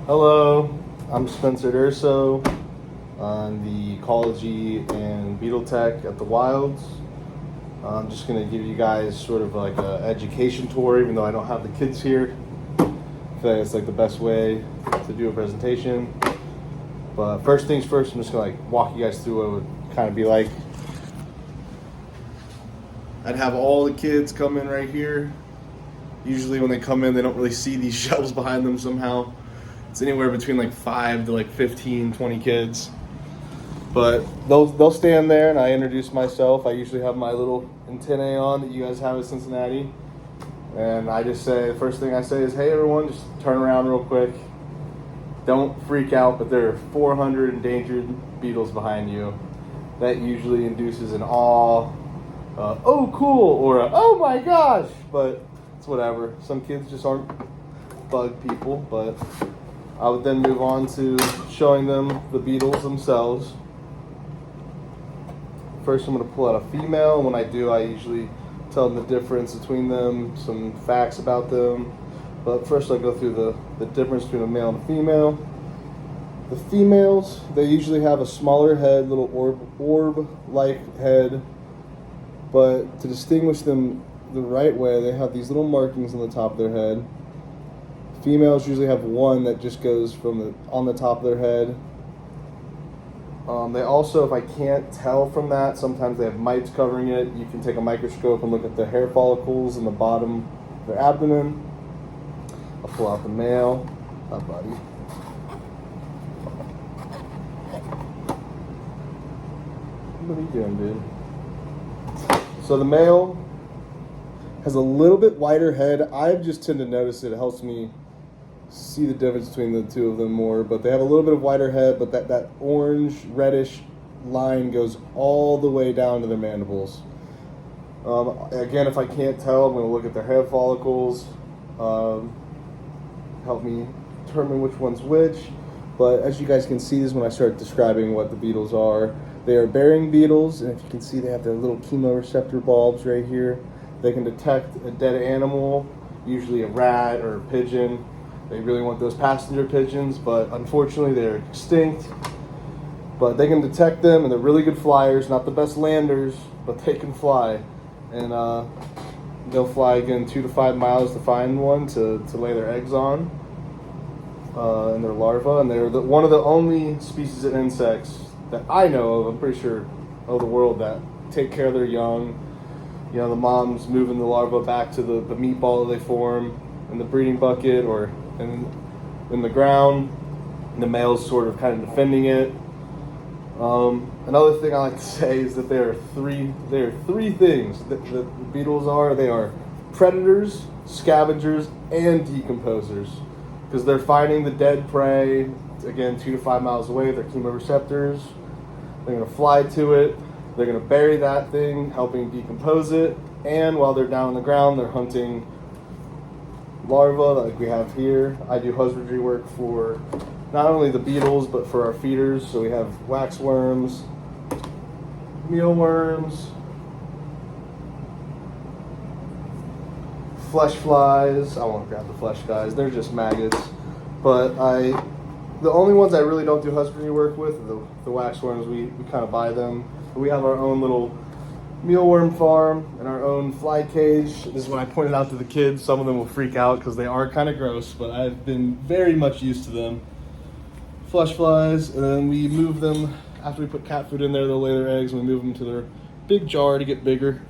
Hello, I'm Spencer Urso. I'm the ecology and beetle tech at the Wilds. I'm just going to give you guys sort of like an education tour, even though I don't have the kids here. I feel like it's like the best way to do a presentation. But first things first, I'm just going to like walk you guys through what it would kind of be like. I'd have all the kids come in right here. Usually when they come in, they don't really see these shelves behind them somehow. It's anywhere between like 5 to like 15, 20 kids. But they'll stand there and I introduce myself. I usually have my little antennae on that you guys have at Cincinnati. And I just say, the first thing I say is, hey everyone, just turn around real quick. Don't freak out, but there are 400 endangered beetles behind you. That usually induces an awe, oh cool, or a, oh my gosh, but it's whatever. Some kids just aren't bug people, but I would then move on to showing them the beetles themselves. First, I'm going to pull out a female, and when I do, I usually tell them the difference between them, some facts about them. But first, I'll go through the difference between a male and a female. The females, they usually have a smaller head, little orb-like head, but to distinguish them the right way, they have these little markings on the top of their head. Females usually have one that just goes on the top of their head. They also, if I can't tell from that, sometimes they have mites covering it. You can take a microscope and look at the hair follicles in the bottom of their abdomen. I'll pull out the male. Hi, buddy. What are you doing, dude? So the male has a little bit wider head. I just tend to notice it. It helps me see the difference between the two of them more, but they have a little bit of wider head, but that orange reddish line goes all the way down to their mandibles. Again, if I can't tell, I'm going to look at their hair follicles, help me determine which one's which. But as you guys can see, this is when I start describing what the beetles are. They are bearing beetles, and if you can see, they have their little chemoreceptor bulbs right here. They can detect a dead animal, usually a rat or a pigeon. They really want those passenger pigeons, but unfortunately they're extinct. But they can detect them, and they're really good flyers. Not the best landers, but they can fly. And they'll fly, again, 2 to 5 miles to find one to lay their eggs on, and their larvae. And they're one of the only species of insects that I know of, I'm pretty sure, of the world, that take care of their young. You know, the mom's moving the larva back to the meatball that they form in the breeding bucket or in the ground. And the male's sort of kind of defending it. Another thing I like to say is that there are three things that the beetles are. They are predators, scavengers, and decomposers, because they're finding the dead prey, again, 2 to 5 miles away. They're chemoreceptors. They're going to fly to it. They're going to bury that thing, helping decompose it. And while they're down on the ground, they're hunting larvae like we have here. I do husbandry work for not only the beetles, but for our feeders. So we have waxworms, mealworms, flesh flies. I won't grab the flesh guys. They're just maggots. But the only ones I really don't do husbandry work with are the waxworms. We kind of buy them. We have our own little mealworm farm and our own fly cage. This is what I pointed out to the kids. Some of them will freak out because they are kind of gross, but I've been very much used to them. Flesh flies, and then we move them after we put cat food in there. They'll lay their eggs, and we move them to their big jar to get bigger.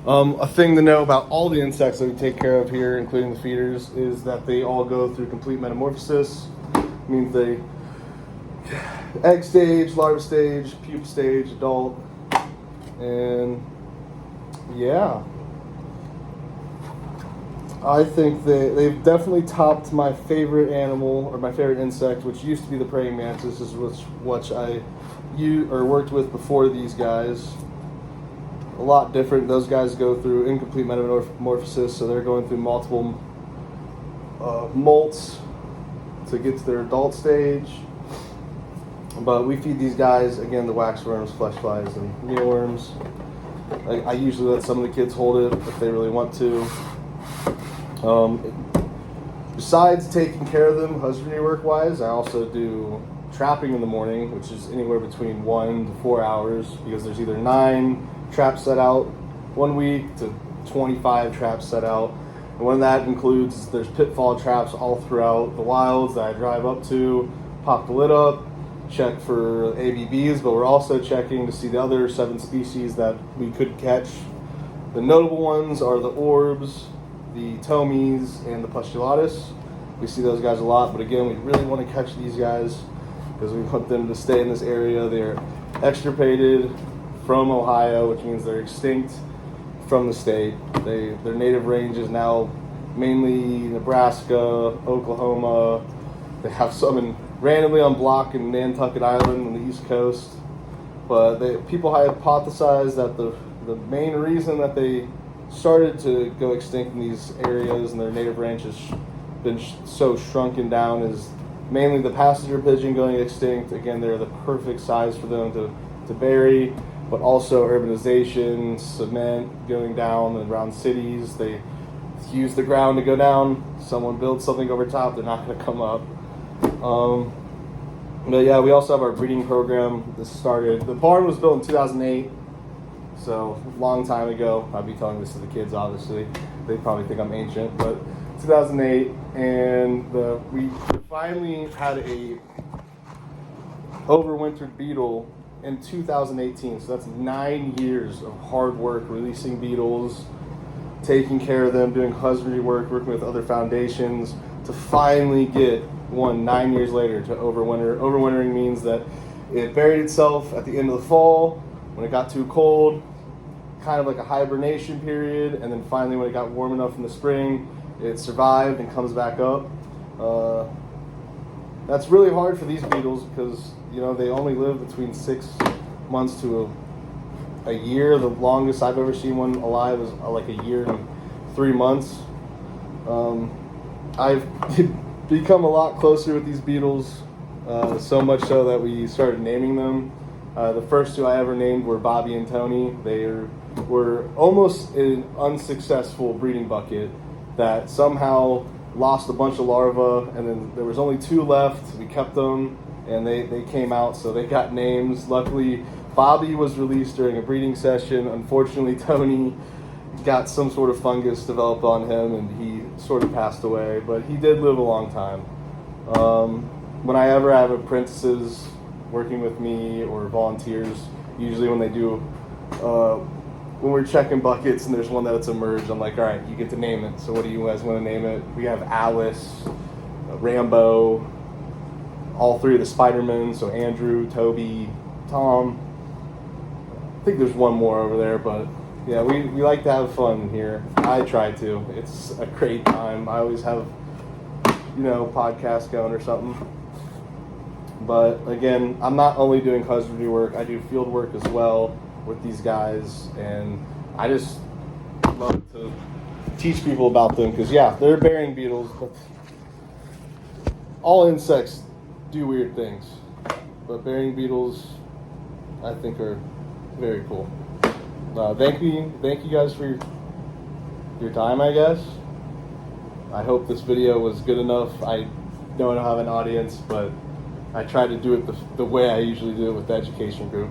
A thing to know about all the insects that we take care of here, including the feeders, is that they all go through complete metamorphosis. It means they egg stage, larva stage, pupa stage, adult, and yeah. I think they've definitely topped my favorite animal, or my favorite insect, which used to be the praying mantis. This is which I worked with before these guys. A lot different. Those guys go through incomplete metamorphosis, so they're going through multiple molts to get to their adult stage. But we feed these guys, again, the waxworms, flesh flies, and mealworms. I usually let some of the kids hold it if they really want to. Besides taking care of them husbandry work wise, I also do trapping in the morning, which is anywhere between 1 to 4 hours, because there's either 9 traps set out 1 week to 25 traps set out. And one of that includes, there's pitfall traps all throughout the wilds that I drive up to, pop the lid up, check for ABBs, but we're also checking to see the other 7 species that we could catch. The notable ones are the orbs, the tomies, and the postulatus. We see those guys a lot, but again, we really want to catch these guys because we want them to stay in this area. They're extirpated from Ohio, which means they're extinct from the state. Their native range is now mainly Nebraska, Oklahoma. They have some randomly on block in Nantucket Island on the East Coast. But people hypothesize that the main reason that they started to go extinct in these areas and their native range has been so shrunken down is mainly the passenger pigeon going extinct. Again, they're the perfect size for them to bury, but also urbanization, cement going down around cities. They use the ground to go down. Someone builds something over top, they're not going to come up. But yeah, we also have our breeding program. This started, the barn was built in 2008, so a long time ago. I'd be telling this to the kids, obviously. They probably think I'm ancient, but 2008, and we finally had a overwintered beetle in 2018. So that's 9 years of hard work releasing beetles, taking care of them, doing husbandry work, working with other foundations to finally get one 9 years later to overwinter. Overwintering means that it buried itself at the end of the fall when it got too cold, kind of like a hibernation period, and then finally when it got warm enough in the spring, it survived and comes back up. That's really hard for these beetles because they only live between 6 months to a year. The longest I've ever seen one alive is like a year and 3 months. I've become a lot closer with these beetles, so much so that we started naming them. The first 2 I ever named were Bobby and Tony. They were almost an unsuccessful breeding bucket that somehow lost a bunch of larvae, and then there was only 2 left. We kept them, and they came out, so they got names. Luckily, Bobby was released during a breeding session. Unfortunately, Tony got some sort of fungus developed on him, and he sort of passed away, but he did live a long time. When I ever have apprentices working with me or volunteers, usually when they do, when we're checking buckets and there's one that's emerged, I'm like, all right, you get to name it. So what do you guys want to name it? We have Alice, Rambo, all 3 of the Spider-Men, so Andrew, Toby, Tom. I think there's one more over there, but yeah, we like to have fun here. I try to. It's a great time. I always have, podcasts going or something. But again, I'm not only doing husbandry work, I do field work as well with these guys, and I just love to teach people about them because, yeah, they're burying beetles, but all insects do weird things. But burying beetles, I think, are very cool. Thank you guys for your time, I guess. I hope this video was good enough. I don't have an audience, but I try to do it the way I usually do it with the education group.